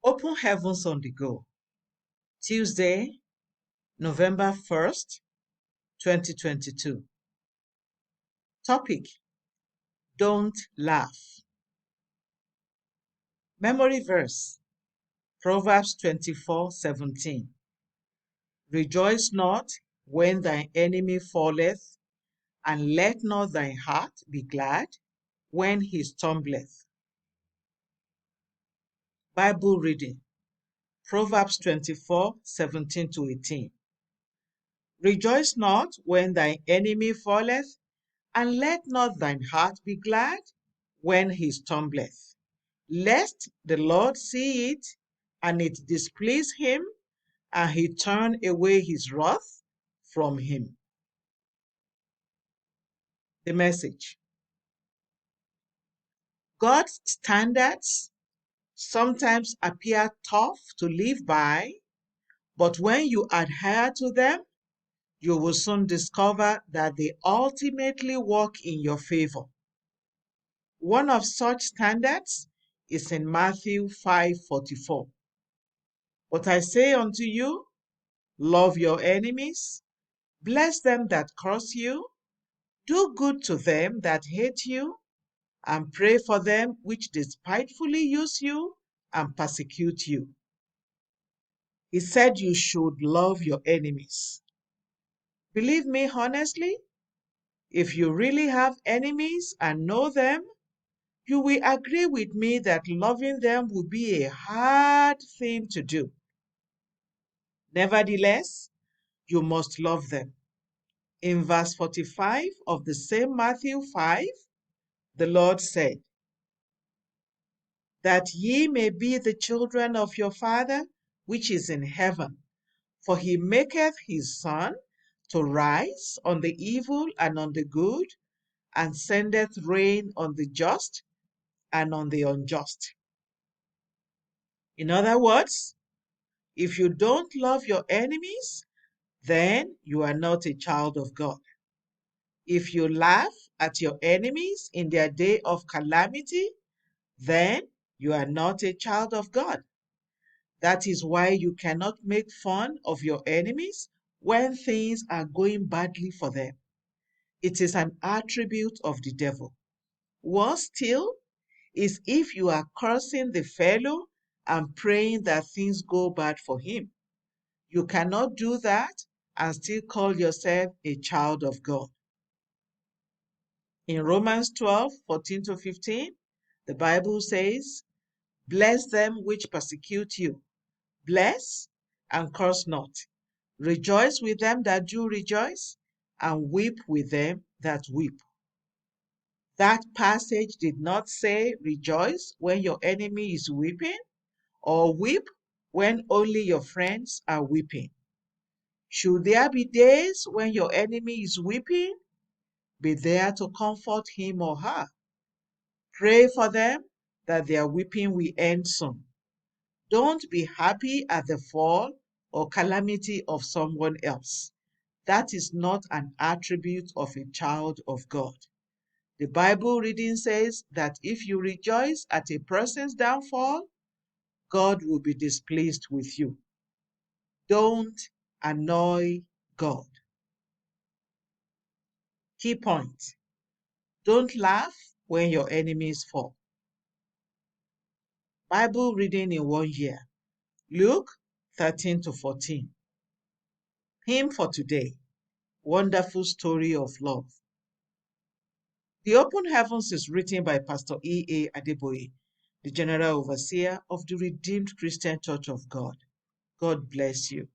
Open Heavens on the Go, Tuesday, November 1st, 2022. Topic: Don't laugh. Memory verse: Proverbs 24:17. Rejoice not when thine enemy falleth, and let not thine heart be glad when he stumbleth. Bible reading: Proverbs 24:17-18. Rejoice not when thine enemy falleth, and let not thine heart be glad when he stumbleth, lest the Lord see it, and it displease him, and he turn away his wrath from him. The message: God's standards sometimes appear tough to live by, but when you adhere to them, you will soon discover that they ultimately work in your favor. One of such standards is in Matthew 5:44. But I say unto you, love your enemies, bless them that curse you, do good to them that hate you, and pray for them which despitefully use you and persecute you. He said you should love your enemies. Believe me honestly, if you really have enemies and know them, you will agree with me that loving them will be a hard thing to do. Nevertheless, you must love them. In verse 45 of the same Matthew 5, the Lord said, that ye may be the children of your Father which is in heaven. For he maketh his sun to rise on the evil and on the good, and sendeth rain on the just and on the unjust. In other words, if you don't love your enemies, then you are not a child of God. If you laugh at your enemies in their day of calamity, then you are not a child of God. That is why you cannot make fun of your enemies when things are going badly for them. It is an attribute of the devil. Worse still is if you are cursing the fellow and praying that things go bad for him. You cannot do that and still call yourself a child of God. In Romans 12:14-15, the Bible says, bless them which persecute you. Bless and curse not. Rejoice with them that do rejoice, and weep with them that weep. That passage did not say rejoice when your enemy is weeping, or weep when only your friends are weeping. Should there be days when your enemy is weeping, be there to comfort him or her. Pray for them that their weeping will end soon. Don't be happy at the fall or calamity of someone else. That is not an attribute of a child of God. The Bible reading says that if you rejoice at a person's downfall, God will be displeased with you. Don't annoy God. Key point: don't laugh when your enemies fall. Bible reading in 1 year: Luke 13-14. Hymn for today: Wonderful Story of Love. The Open Heavens is written by Pastor E.A. Adeboye, the General Overseer of the Redeemed Christian Church of God. God bless you.